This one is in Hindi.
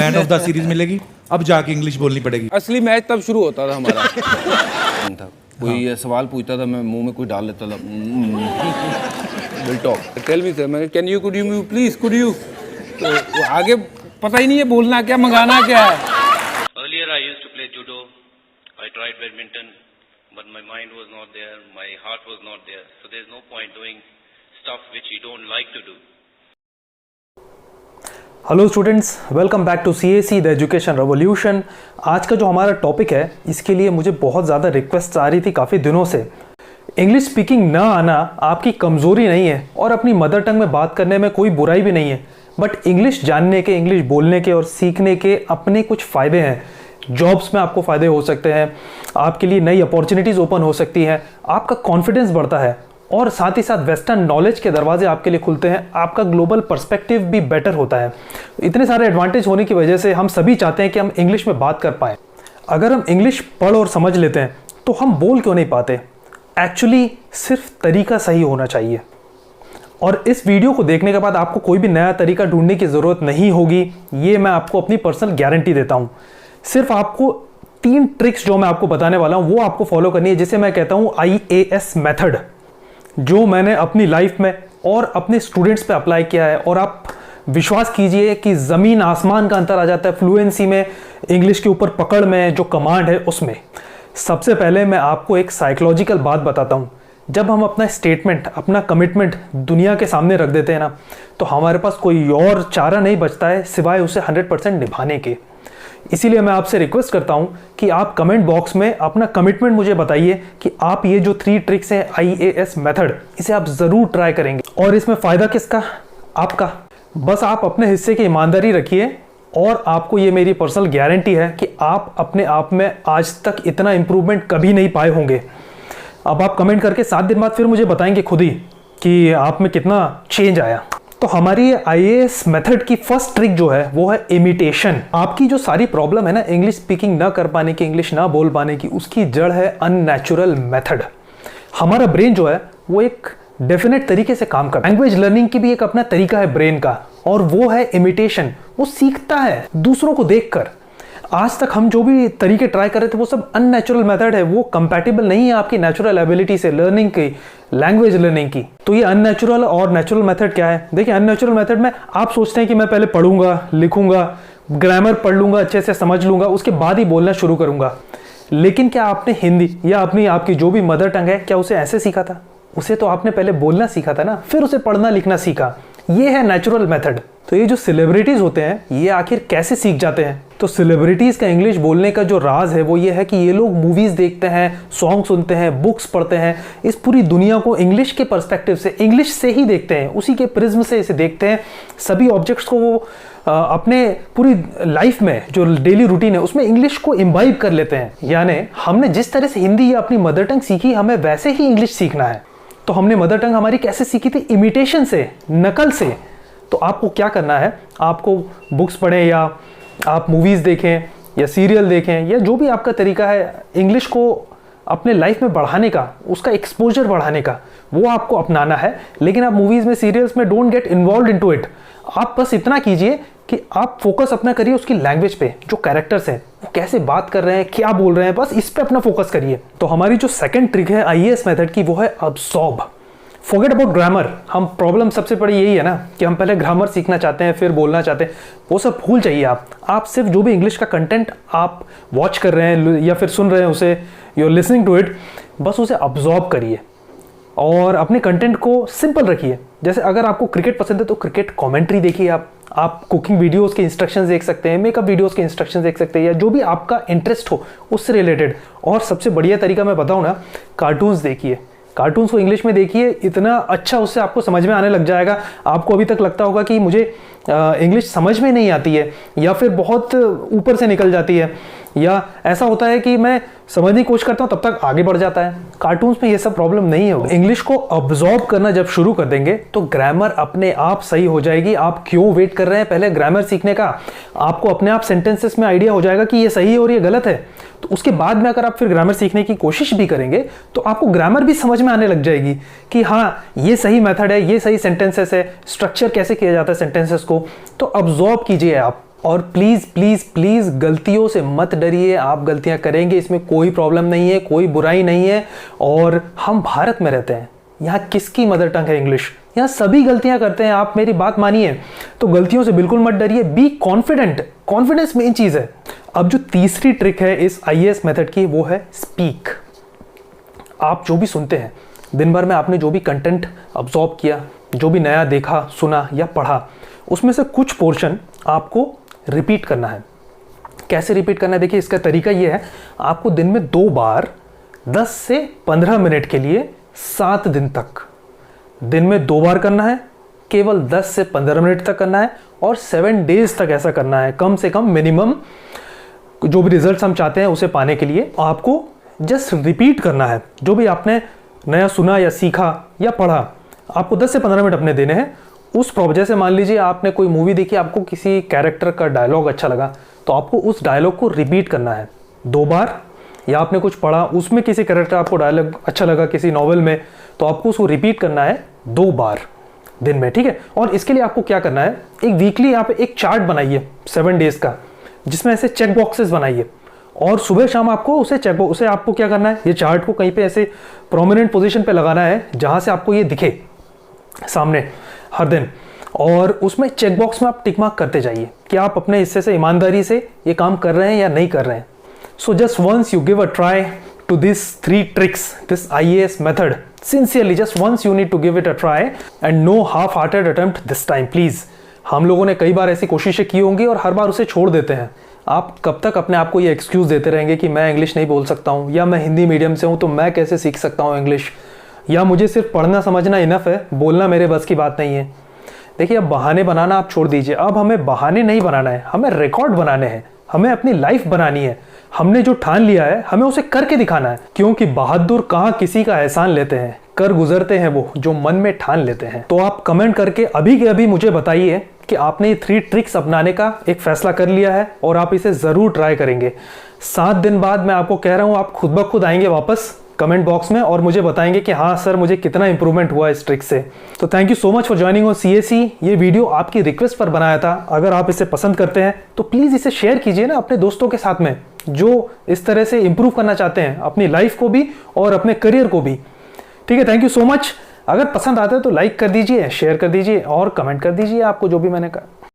मैन ऑफ द सीरीज मिलेगी, अब जाके इंग्लिश बोलनी पड़ेगी। असली मैच तब शुरू होता था हमारा। था कोई सवाल पूछता था, मैं मुंह में कोई डाल लेता था। Will talk, tell me sir, मैं can you, could you please, could you, तो आगे पता ही नहीं है बोलना क्या, मंगाना क्या है। Earlier I used to play judo, I tried badminton, but my mind was not there, my heart was not there, so there's no point doing stuff which you don't like to do. Hello students, welcome back to CAC the education revolution. आज का जो हमारा टॉपिक है, इसके लिए मुझे बहुत ज़्यादा रिक्वेस्ट आ रही थी काफ़ी दिनों से। इंग्लिश स्पीकिंग ना आना आपकी कमज़ोरी नहीं है और अपनी मदर टंग में बात करने में कोई बुराई भी नहीं है, बट इंग्लिश जानने के, इंग्लिश बोलने के और सीखने के अपने कुछ फ़ायदे हैं। जॉब्स में आपको फ़ायदे हो सकते हैं, आपके लिए नई अपॉर्चुनिटीज़ ओपन हो सकती हैं, आपका कॉन्फिडेंस बढ़ता है और साथ ही साथ वेस्टर्न नॉलेज के दरवाजे आपके लिए खुलते हैं, आपका ग्लोबल पर्सपेक्टिव भी बेटर होता है। इतने सारे एडवांटेज होने की वजह से हम सभी चाहते हैं कि हम इंग्लिश में बात कर पाएँ। अगर हम इंग्लिश पढ़ और समझ लेते हैं तो हम बोल क्यों नहीं पाते? एक्चुअली सिर्फ तरीका सही होना चाहिए। और इस वीडियो को देखने के बाद आपको कोई भी नया तरीका ढूंढने की ज़रूरत नहीं होगी, ये मैं आपको अपनी पर्सनल गारंटी देता हूँ। सिर्फ आपको 3 ट्रिक्स जो मैं आपको बताने वाला हूँ वो आपको फॉलो करनी है, जिसे मैं कहता हूँ IAS मेथड, जो मैंने अपनी लाइफ में और अपने स्टूडेंट्स पे अप्लाई किया है। और आप विश्वास कीजिए कि ज़मीन आसमान का अंतर आ जाता है फ्लुएंसी में, इंग्लिश के ऊपर पकड़ में, जो कमांड है उसमें। सबसे पहले मैं आपको एक साइकोलॉजिकल बात बताता हूँ। जब हम अपना स्टेटमेंट, अपना कमिटमेंट दुनिया के सामने रख देते हैं ना, तो हमारे पास कोई और चारा नहीं बचता है सिवाय उसे 100% निभाने के। इसीलिए मैं आपसे रिक्वेस्ट करता हूं कि आप कमेंट बॉक्स में अपना कमिटमेंट मुझे बताइए कि आप ये जो 3 ट्रिक्स हैं IAS मेथड, इसे आप ज़रूर ट्राई करेंगे। और इसमें फ़ायदा किसका? आपका। बस आप अपने हिस्से की ईमानदारी रखिए और आपको ये मेरी पर्सनल गारंटी है कि आप अपने आप में आज तक इतना इम्प्रूवमेंट कभी नहीं पाए होंगे। अब आप कमेंट करके 7 दिन बाद फिर मुझे बताएंगे खुद ही कि आप में कितना चेंज आया। तो हमारी IAS मेथड की फर्स्ट ट्रिक जो है वो है इमिटेशन। आपकी जो सारी प्रॉब्लम है ना इंग्लिश स्पीकिंग ना कर पाने की, इंग्लिश ना बोल पाने की, उसकी जड़ है अननेचुरल मेथड। हमारा ब्रेन जो है वो एक डेफिनेट तरीके से काम करता है। लैंग्वेज लर्निंग की भी एक अपना तरीका है ब्रेन का, और वो है इमिटेशन। वो सीखता है दूसरों को देखकर। आज तक हम जो भी तरीके ट्राई कर रहे थे वो सब अननेचुरल मेथड है, वो कंपैटिबल नहीं है आपकी नेचुरल एबिलिटी से, लर्निंग की, लैंग्वेज लर्निंग की। तो ये अननेचुरल और नेचुरल मेथड क्या है? देखिए, अननेचुरल मेथड में आप सोचते हैं कि मैं पहले पढ़ूंगा, लिखूंगा, ग्रामर पढ़ लूंगा, अच्छे से समझ लूंगा, उसके बाद ही बोलना शुरू करूंगा। लेकिन क्या आपने हिंदी या आपकी जो भी मदर टंग है, क्या उसे ऐसे सीखा था? उसे तो आपने पहले बोलना सीखा था ना, फिर उसे पढ़ना लिखना सीखा। ये है नेचुरल मेथड। तो ये जो सेलिब्रिटीज होते हैं, ये आखिर कैसे सीख जाते हैं? तो सेलिब्रिटीज का इंग्लिश बोलने का जो राज है वो ये है कि ये लोग मूवीज देखते हैं, सॉन्ग सुनते हैं, बुक्स पढ़ते हैं, इस पूरी दुनिया को इंग्लिश के पर्सपेक्टिव से, इंग्लिश से ही देखते हैं, उसी के प्रिज्म से इसे देखते हैं। सभी ऑब्जेक्ट्स को वो अपने पूरी लाइफ में जो डेली रूटीन है उसमें इंग्लिश को इम्बाइब कर लेते हैं। यानी हमने जिस तरह से हिंदी या अपनी मदर टंग सीखी, हमें वैसे ही इंग्लिश सीखना है। तो हमने मदर टंग हमारी कैसे सीखी थी? इमिटेशन से, नकल से। तो आपको क्या करना है? आपको बुक्स पढ़ें या आप मूवीज़ देखें या सीरियल देखें या जो भी आपका तरीका है इंग्लिश को अपने लाइफ में बढ़ाने का, उसका एक्सपोजर बढ़ाने का, वो आपको अपनाना है। लेकिन आप मूवीज़ में, सीरियल्स में don't get involve into it. आप बस इतना कीजिए कि आप फोकस अपना करिए उसकी लैंग्वेज पे, जो कैरेक्टर्स हैं वो कैसे बात कर रहे हैं, क्या बोल रहे हैं, बस इस पे अपना फोकस करिए। तो हमारी जो सेकंड ट्रिक है IAS मेथड की, वो है अब्सॉर्ब। Forget about grammar. हम प्रॉब्लम सबसे बड़ी यही है ना कि हम पहले ग्रामर सीखना चाहते हैं, फिर बोलना चाहते हैं। वो सब भूल जाइए। आप सिर्फ जो भी इंग्लिश का कंटेंट आप वॉच कर रहे हैं या फिर सुन रहे हैं, उसे you are listening to it, बस उसे अब्सॉर्ब करिए और अपने कंटेंट को सिंपल रखिए। जैसे अगर आपको क्रिकेट पसंद है तो क्रिकेट कमेंट्री देखिए। आप कुकिंग वीडियोस के इंस्ट्रक्शंस देख सकते हैं, मेकअप वीडियोस के इंस्ट्रक्शंस देख सकते हैं, या जो भी आपका इंटरेस्ट हो उससे रिलेटेड। और सबसे बढ़िया तरीका मैं बताऊं ना, कार्टून्स देखिए। कार्टून्स को इंग्लिश में देखिए, इतना अच्छा उससे आपको समझ में आने लग जाएगा। आपको अभी तक लगता होगा कि मुझे इंग्लिश समझ में नहीं आती है, या फिर बहुत ऊपर से निकल जाती है, या ऐसा होता है कि मैं समझने की कोशिश करता हूँ तब तक आगे बढ़ जाता है। कार्टून्स में ये सब प्रॉब्लम नहीं है। इंग्लिश को अब्सॉर्ब करना जब शुरू कर देंगे तो ग्रामर अपने आप सही हो जाएगी। आप क्यों वेट कर रहे हैं पहले ग्रामर सीखने का? आपको अपने आप सेंटेंसेस में आइडिया हो जाएगा कि ये सही है और ये गलत है। तो उसके बाद में अगर आप फिर ग्रामर सीखने की कोशिश भी करेंगे तो आपको ग्रामर भी समझ में आने लग जाएगी कि हाँ, ये सही मेथड है, ये सही सेंटेंसेस है, स्ट्रक्चर कैसे किया जाता है सेंटेंसेस को। तो अब्सॉर्ब कीजिए आप। और प्लीज़ प्लीज़ प्लीज़ गलतियों से मत डरिए, आप गलतियां करेंगे, इसमें कोई प्रॉब्लम नहीं है, कोई बुराई नहीं है। और हम भारत में रहते हैं, यहाँ किसकी मदर टंग है इंग्लिश, यहाँ सभी गलतियां करते हैं, आप मेरी बात मानिए। तो गलतियों से बिल्कुल मत डरिए, बी कॉन्फिडेंट, कॉन्फिडेंस मेन चीज़ है। अब जो तीसरी ट्रिक है इस IAS मेथड की वो है स्पीक। आप जो भी सुनते हैं दिन भर में, आपने जो भी कंटेंट अब्जॉर्ब किया, जो भी नया देखा, सुना या पढ़ा, उसमें से कुछ पोर्शन आपको रिपीट करना है। कैसे रिपीट करना है, देखिए इसका तरीका ये है, आपको दिन में 2 बार 10 से 15 मिनट के लिए 7 दिन तक, दिन में 2 बार करना है, केवल 10 से 15 मिनट तक करना है और 7 डेज तक ऐसा करना है, कम से कम मिनिमम जो भी रिजल्ट्स हम चाहते हैं उसे पाने के लिए आपको जस्ट रिपीट करना है। जो भी आपने नया सुना या सीखा या पढ़ा, आपको 10 से 15 मिनट अपने देने हैं। उस जैसे मान लीजिए आपने कोई मूवी देखी, आपको किसी कैरेक्टर का डायलॉग अच्छा लगा, तो आपको उस डायलॉग को रिपीट करना है 2 बार। या आपने कुछ पढ़ा, उसमें किसी कैरेक्टर आपको डायलॉग अच्छा लगा किसी नॉवेल में, तो आपको उसको रिपीट करना है 2 बार दिन में, ठीक है। और इसके लिए आपको क्या करना है, एक वीकली यहाँ पे एक चार्ट बनाइए 7 डेज का, जिसमें ऐसे चेक बॉक्सेस बनाइए और सुबह शाम आपको उसे आपको क्या करना है, ये चार्ट को कहीं पे ऐसे प्रोमिनेंट पोजीशन पे लगाना है जहाँ से आपको ये दिखे सामने हर दिन। और उसमें चेक बॉक्स में आप टिक मार्क करते जाइए कि आप अपने हिस्से से ईमानदारी से ये काम कर रहे हैं या नहीं कर रहे हैं। So just once you give a try to these 3 tricks, this IAS method, sincerely just once you need to give it a try and no half-hearted attempt this time please। हम लोगों ने कई बार ऐसी कोशिशें की होंगी और हर बार उसे छोड़ देते हैं। आप कब तक अपने आप को ये एक्सक्यूज़ देते रहेंगे कि मैं इंग्लिश नहीं बोल सकता हूँ, या मैं हिंदी मीडियम से हूँ तो मैं कैसे सीख सकता हूँ इंग्लिश, या मुझे सिर्फ पढ़ना समझना इनफ है, बोलना मेरे बस की बात नहीं है। देखिए, अब बहाने बनाना आप छोड़ दीजिए, अब हमें बहाने नहीं बनाना है, हमें रिकॉर्ड बनाने हैं, हमें अपनी लाइफ बनानी है। हमने जो ठान लिया है हमें उसे करके दिखाना है, क्योंकि बहादुर कहाँ किसी का एहसान लेते हैं, कर गुजरते हैं वो जो मन में ठान लेते हैं। तो आप कमेंट करके अभी के अभी मुझे बताइए कि आपने ये 3 ट्रिक्स अपनाने का एक फैसला कर लिया है और आप इसे ज़रूर ट्राई करेंगे। 7 दिन बाद मैं आपको कह रहा हूँ, आप खुद ब खुद आएंगे वापस कमेंट बॉक्स में और मुझे बताएंगे कि हाँ सर, मुझे कितना इंप्रूवमेंट हुआ इस ट्रिक से। तो thank you so much for joining on CAC। ये वीडियो आपकी रिक्वेस्ट पर बनाया था। अगर आप इसे पसंद करते हैं तो प्लीज़ इसे शेयर कीजिए ना अपने दोस्तों के साथ में, जो इस तरह से इंप्रूव करना चाहते हैं अपनी लाइफ को भी और अपने करियर को भी। ठीक है, थैंक यू सो मच। अगर पसंद आता है तो लाइक कर दीजिए, शेयर कर दीजिए और कमेंट कर दीजिए आपको जो भी मैंने कहा।